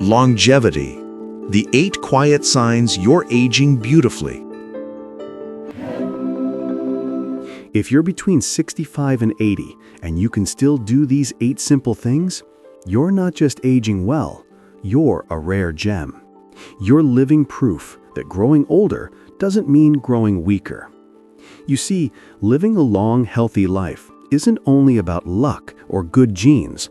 Longevity. The 8 quiet signs you're aging beautifully. If you're between 65 and 80 and you can still do these 8 simple things, you're not just aging well, you're a rare gem. You're living proof that growing older doesn't mean growing weaker. You see, living a long, healthy life isn't only about luck or good genes.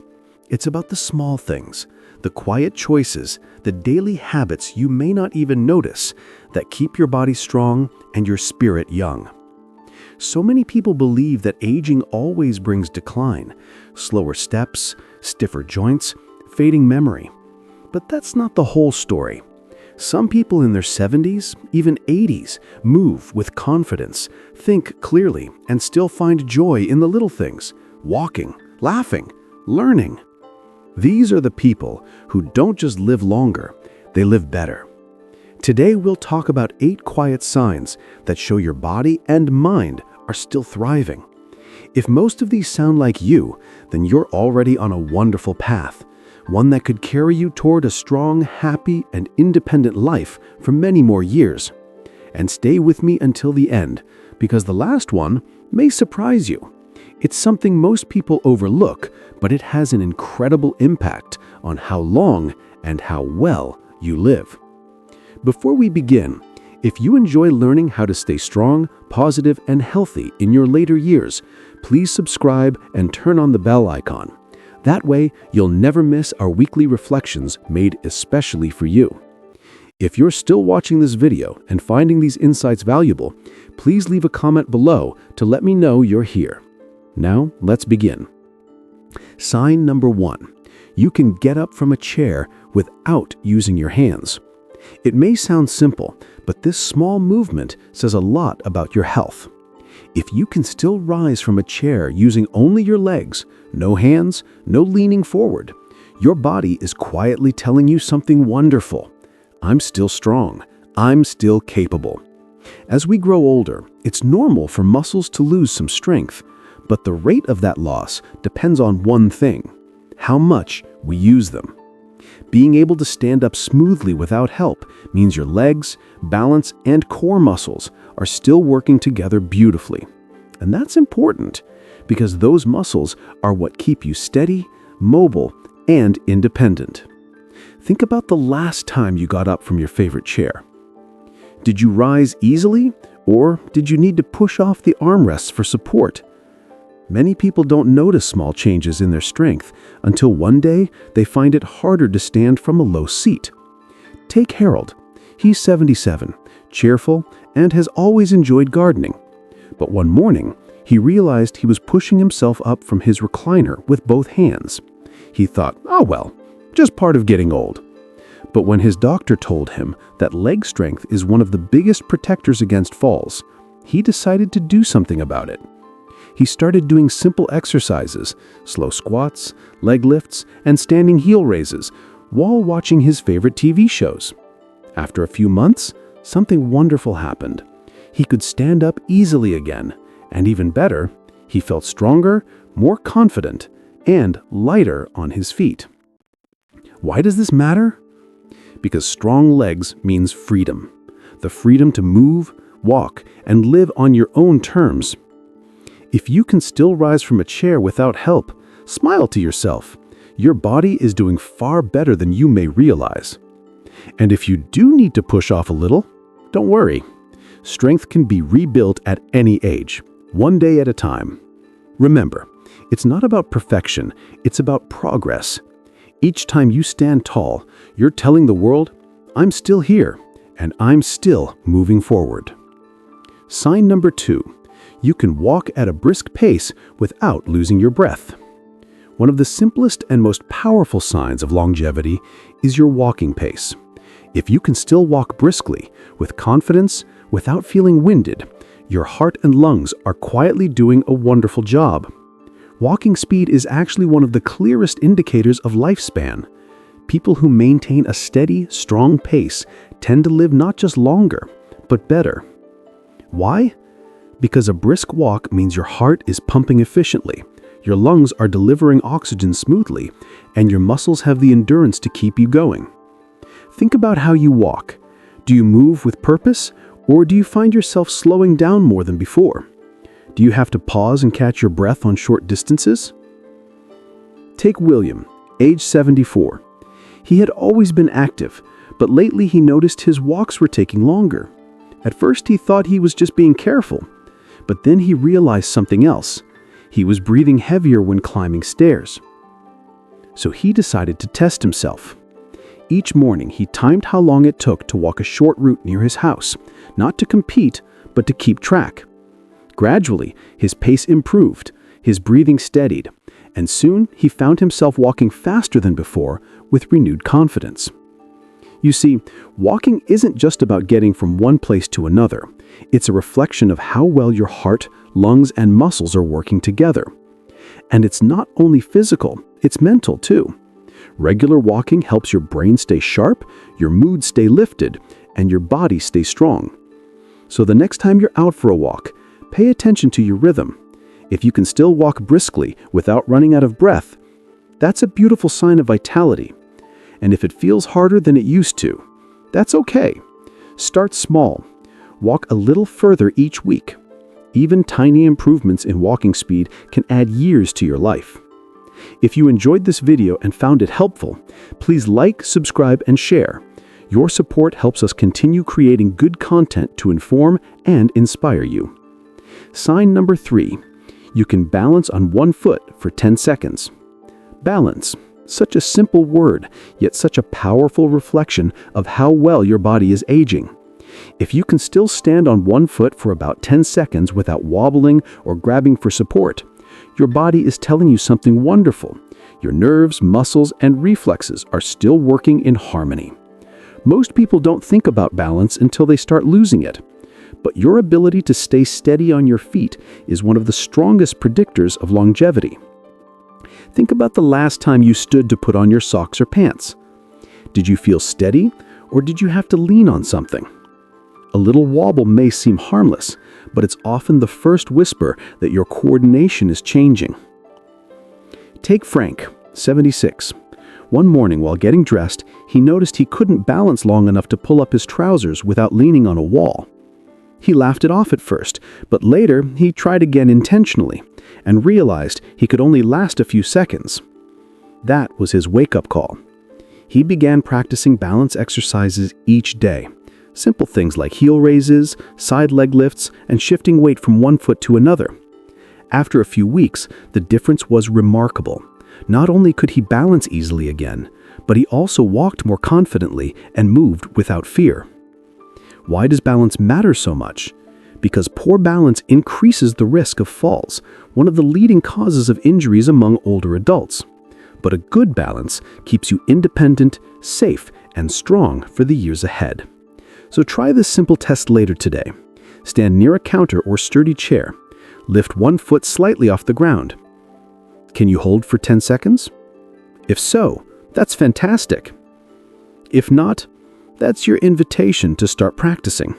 It's about the small things, the quiet choices, the daily habits you may not even notice that keep your body strong and your spirit young. So many people believe that aging always brings decline, slower steps, stiffer joints, fading memory. But that's not the whole story. Some people in their 70s, even 80s, move with confidence, think clearly, and still find joy in the little things, walking, laughing, learning. These are the people who don't just live longer, they live better. Today we'll talk about 8 quiet signs that show your body and mind are still thriving. If most of these sound like you, then you're already on a wonderful path, one that could carry you toward a strong, happy, and independent life for many more years. And stay with me until the end, because the last one may surprise you. It's something most people overlook, but it has an incredible impact on how long and how well you live. Before we begin, if you enjoy learning how to stay strong, positive, and healthy in your later years, please subscribe and turn on the bell icon. That way, you'll never miss our weekly reflections made especially for you. If you're still watching this video and finding these insights valuable, please leave a comment below to let me know you're here. Now, let's begin. Sign number 1. You can get up from a chair without using your hands. It may sound simple, but this small movement says a lot about your health. If you can still rise from a chair using only your legs, no hands, no leaning forward, your body is quietly telling you something wonderful. I'm still strong. I'm still capable. As we grow older, it's normal for muscles to lose some strength, but the rate of that loss depends on one thing: how much we use them. Being able to stand up smoothly without help means your legs, balance, and core muscles are still working together beautifully. And that's important because those muscles are what keep you steady, mobile, and independent. Think about the last time you got up from your favorite chair. Did you rise easily, or did you need to push off the armrests for support? Many people don't notice small changes in their strength until one day they find it harder to stand from a low seat. Take Harold. He's 77, cheerful, and has always enjoyed gardening. But one morning, he realized he was pushing himself up from his recliner with both hands. He thought, oh well, just part of getting old. But when his doctor told him that leg strength is one of the biggest protectors against falls, he decided to do something about it. He started doing simple exercises, slow squats, leg lifts, and standing heel raises, while watching his favorite TV shows. After a few months, something wonderful happened. He could stand up easily again, and even better, he felt stronger, more confident, and lighter on his feet. Why does this matter? Because strong legs means freedom. The freedom to move, walk, and live on your own terms. If you can still rise from a chair without help, smile to yourself. Your body is doing far better than you may realize. And if you do need to push off a little, don't worry. Strength can be rebuilt at any age, one day at a time. Remember, it's not about perfection, it's about progress. Each time you stand tall, you're telling the world, I'm still here, and I'm still moving forward. Sign number 2. You can walk at a brisk pace without losing your breath. One of the simplest and most powerful signs of longevity is your walking pace. If you can still walk briskly, with confidence, without feeling winded, your heart and lungs are quietly doing a wonderful job. Walking speed is actually one of the clearest indicators of lifespan. People who maintain a steady, strong pace tend to live not just longer, but better. Why? Because a brisk walk means your heart is pumping efficiently, your lungs are delivering oxygen smoothly, and your muscles have the endurance to keep you going. Think about how you walk. Do you move with purpose, or do you find yourself slowing down more than before? Do you have to pause and catch your breath on short distances? Take William, age 74. He had always been active, but lately he noticed his walks were taking longer. At first he thought he was just being careful, but then he realized something else. He was breathing heavier when climbing stairs. So he decided to test himself. Each morning he timed how long it took to walk a short route near his house, not to compete, but to keep track. Gradually, his pace improved, his breathing steadied, and soon he found himself walking faster than before with renewed confidence. You see, walking isn't just about getting from one place to another. It's a reflection of how well your heart, lungs, and muscles are working together. And it's not only physical, it's mental too. Regular walking helps your brain stay sharp, your mood stay lifted, and your body stay strong. So the next time you're out for a walk, pay attention to your rhythm. If you can still walk briskly without running out of breath, that's a beautiful sign of vitality. And if it feels harder than it used to, that's okay. Start small. Walk a little further each week. Even tiny improvements in walking speed can add years to your life. If you enjoyed this video and found it helpful, please like, subscribe, and share. Your support helps us continue creating good content to inform and inspire you. Sign number 3. You can balance on one foot for 10 seconds. Balance. Such a simple word, yet such a powerful reflection of how well your body is aging. If you can still stand on one foot for about 10 seconds without wobbling or grabbing for support, your body is telling you something wonderful. Your nerves, muscles, and reflexes are still working in harmony. Most people don't think about balance until they start losing it. But your ability to stay steady on your feet is one of the strongest predictors of longevity. Think about the last time you stood to put on your socks or pants. Did you feel steady, or did you have to lean on something? A little wobble may seem harmless, but it's often the first whisper that your coordination is changing. Take Frank, 76. One morning while getting dressed, he noticed he couldn't balance long enough to pull up his trousers without leaning on a wall. He laughed it off at first, but later he tried again intentionally and realized he could only last a few seconds. That was his wake-up call. He began practicing balance exercises each day. Simple things like heel raises, side leg lifts, and shifting weight from one foot to another. After a few weeks, the difference was remarkable. Not only could he balance easily again, but he also walked more confidently and moved without fear. Why does balance matter so much? Because poor balance increases the risk of falls, one of the leading causes of injuries among older adults. But a good balance keeps you independent, safe, and strong for the years ahead. So try this simple test later today. Stand near a counter or sturdy chair. Lift one foot slightly off the ground. Can you hold for 10 seconds? If so, that's fantastic. If not, that's your invitation to start practicing.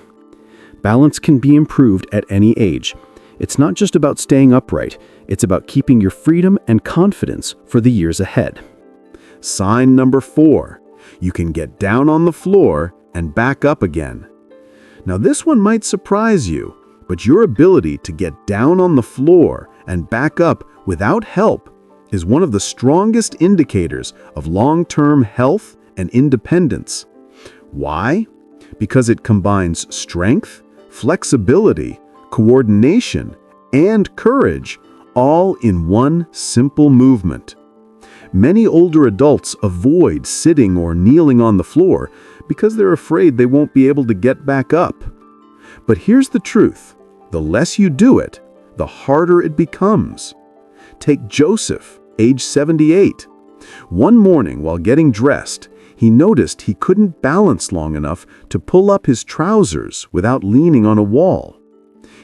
Balance can be improved at any age. It's not just about staying upright, it's about keeping your freedom and confidence for the years ahead. Sign number 4. You can get down on the floor and back up again. Now this one might surprise you, but your ability to get down on the floor and back up without help is one of the strongest indicators of long-term health and independence. Why? Because it combines strength, flexibility, coordination, and courage, all in one simple movement. Many older adults avoid sitting or kneeling on the floor because they're afraid they won't be able to get back up. But here's the truth. The less you do it, the harder it becomes. Take Joseph, age 78. One morning while getting dressed, he noticed he couldn't balance long enough to pull up his trousers without leaning on a wall.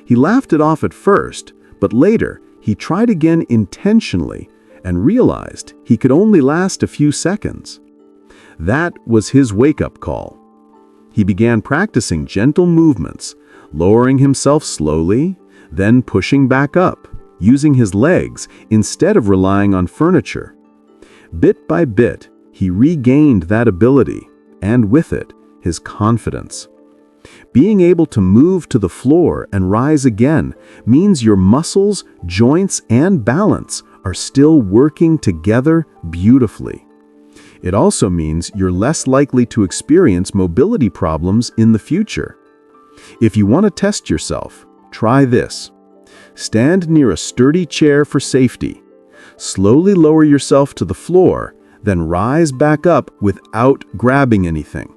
He laughed it off at first, but later he tried again intentionally and realized he could only last a few seconds. That was his wake-up call. He began practicing gentle movements, lowering himself slowly, then pushing back up, using his legs instead of relying on furniture. Bit by bit, he regained that ability, and with it, his confidence. Being able to move to the floor and rise again means your muscles, joints, and balance are still working together beautifully. It also means you're less likely to experience mobility problems in the future. If you want to test yourself, try this. Stand near a sturdy chair for safety. Slowly lower yourself to the floor, then rise back up without grabbing anything.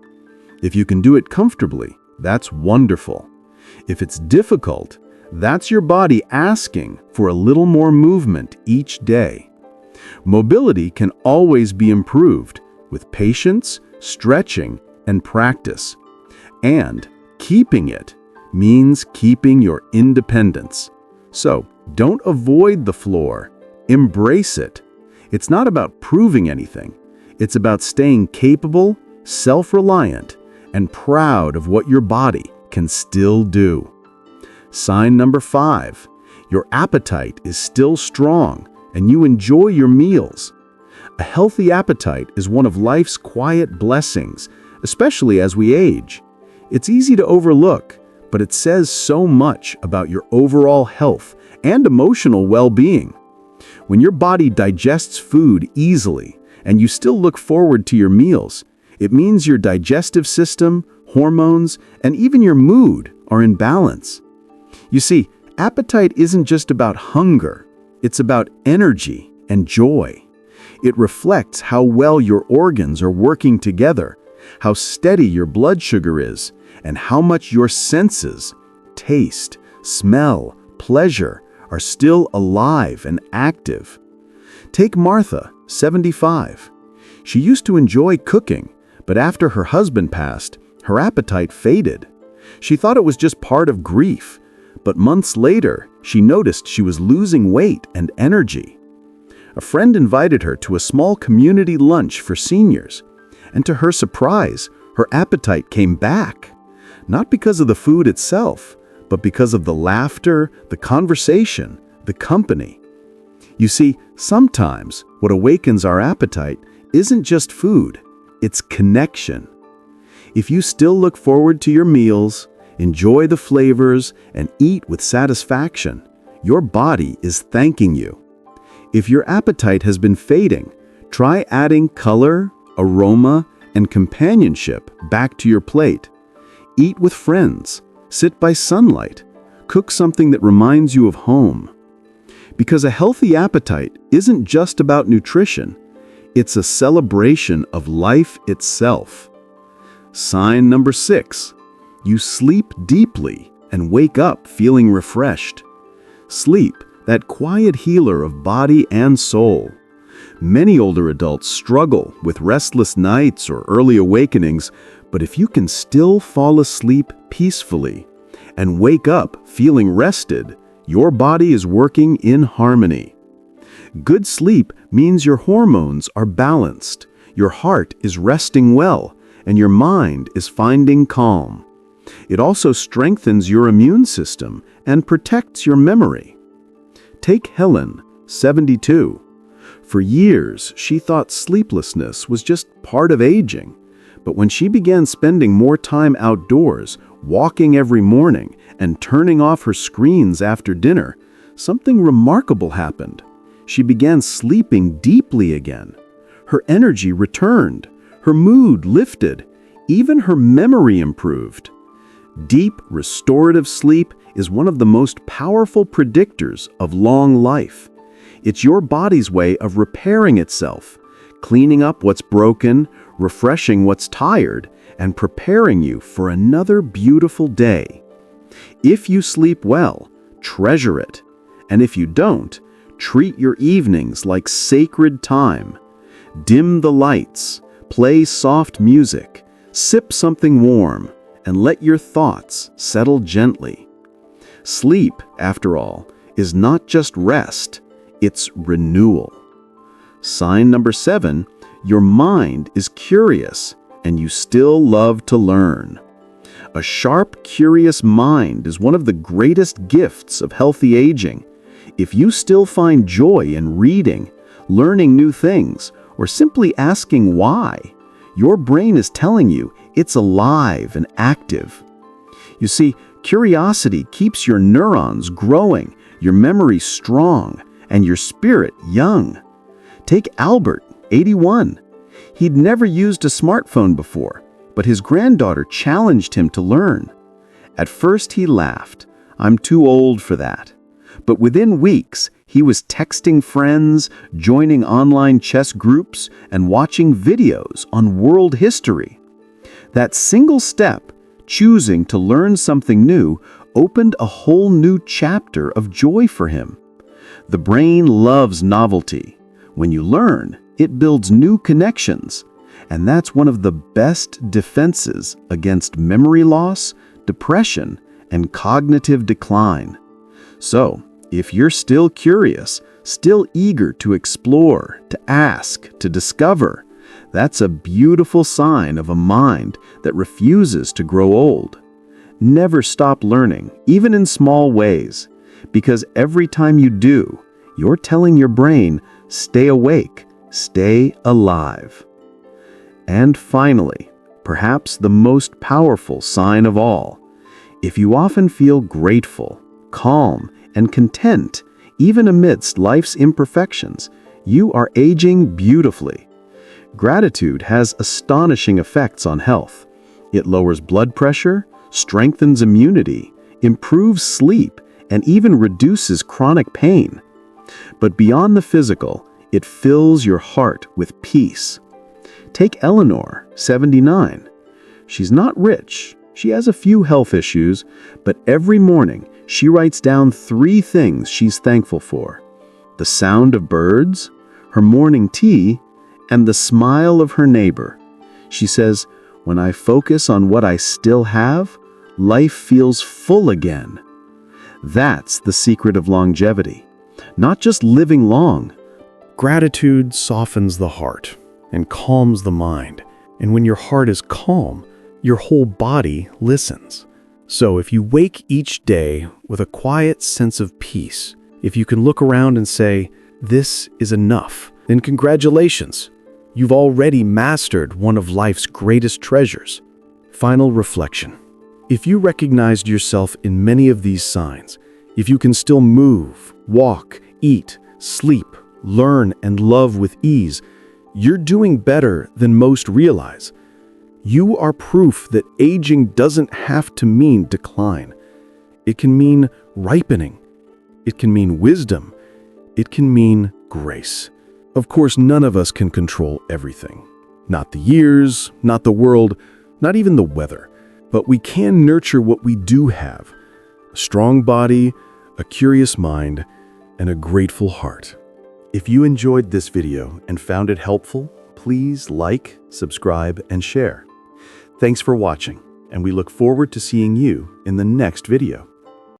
If you can do it comfortably, that's wonderful. If it's difficult, that's your body asking for a little more movement each day. Mobility can always be improved with patience, stretching, and practice. And keeping it means keeping your independence. So don't avoid the floor, embrace it. It's not about proving anything. It's about staying capable, self-reliant, and proud of what your body can still do. Sign number 5, your appetite is still strong and you enjoy your meals. A healthy appetite is one of life's quiet blessings, especially as we age. It's easy to overlook, but it says so much about your overall health and emotional well-being. When your body digests food easily and you still look forward to your meals, it means your digestive system, hormones, and even your mood are in balance. You see, appetite isn't just about hunger, it's about energy and joy. It reflects how well your organs are working together, how steady your blood sugar is, and how much your senses, taste, smell, pleasure, are still alive and active. Take Martha, 75. She used to enjoy cooking, but after her husband passed, her appetite faded. She thought it was just part of grief, but months later, she noticed she was losing weight and energy. A friend invited her to a small community lunch for seniors, and to her surprise, her appetite came back. Not because of the food itself, but because of the laughter, the conversation, the company. You see, sometimes what awakens our appetite isn't just food, it's connection. If you still look forward to your meals, enjoy the flavors, and eat with satisfaction, your body is thanking you. If your appetite has been fading, try adding color, aroma, and companionship back to your plate. Eat with friends, sit by sunlight, cook something that reminds you of home. Because a healthy appetite isn't just about nutrition, it's a celebration of life itself. Sign number 6, you sleep deeply and wake up feeling refreshed. Sleep, that quiet healer of body and soul. Many older adults struggle with restless nights or early awakenings, but if you can still fall asleep peacefully and wake up feeling rested, your body is working in harmony. Good sleep means your hormones are balanced, your heart is resting well, and your mind is finding calm. It also strengthens your immune system and protects your memory. Take Helen, 72. For years, she thought sleeplessness was just part of aging. But when she began spending more time outdoors, walking every morning, and turning off her screens after dinner, something remarkable happened. She began sleeping deeply again. Her energy returned, her mood lifted, even her memory improved. Deep, restorative sleep is one of the most powerful predictors of long life. It's your body's way of repairing itself, cleaning up what's broken, refreshing what's tired, and preparing you for another beautiful day. If you sleep well, treasure it. And if you don't, treat your evenings like sacred time. Dim the lights, play soft music, sip something warm, and let your thoughts settle gently. Sleep, after all, is not just rest, it's renewal. Sign number 7, your mind is curious and you still love to learn. A sharp, curious mind is one of the greatest gifts of healthy aging. If you still find joy in reading, learning new things, or simply asking why, Your brain is telling you it's alive and active. You see, curiosity keeps your neurons growing, your memory strong, and your spirit young. Take Albert, 81. He'd never used a smartphone before, but his granddaughter challenged him to learn. At first he laughed, "I'm too old for that." But within weeks, he was texting friends, joining online chess groups, and watching videos on world history. That single step, choosing to learn something new, opened a whole new chapter of joy for him. The brain loves novelty. When you learn, it builds new connections, and that's one of the best defenses against memory loss, depression, and cognitive decline. So, if you're still curious, still eager to explore, to ask, to discover, that's a beautiful sign of a mind that refuses to grow old. Never stop learning, even in small ways, because every time you do, you're telling your brain, stay awake, stay alive. And finally, perhaps the most powerful sign of all, if you often feel grateful, calm, and content, even amidst life's imperfections, you are aging beautifully. Gratitude has astonishing effects on health. It lowers blood pressure, strengthens immunity, improves sleep, and even reduces chronic pain. But beyond the physical, it fills your heart with peace. Take Eleanor, 79. She's not rich. She has a few health issues, but every morning she writes down 3 things she's thankful for: the sound of birds, her morning tea, and the smile of her neighbor. She says, "When I focus on what I still have, life feels full again." That's the secret of longevity. Not just living long. Gratitude softens the heart and calms the mind. And when your heart is calm, your whole body listens. So if you wake each day with a quiet sense of peace, if you can look around and say, "This is enough," then congratulations. You've already mastered one of life's greatest treasures. Final reflection. If you recognized yourself in many of these signs, if you can still move, walk, eat, sleep, learn, and love with ease, you're doing better than most realize. You are proof that aging doesn't have to mean decline. It can mean ripening. It can mean wisdom. It can mean grace. Of course, none of us can control everything. Not the years, not the world, not even the weather. But we can nurture what we do have: a strong body, a curious mind, and a grateful heart. If you enjoyed this video and found it helpful, please like, subscribe, and share. Thanks for watching, and we look forward to seeing you in the next video.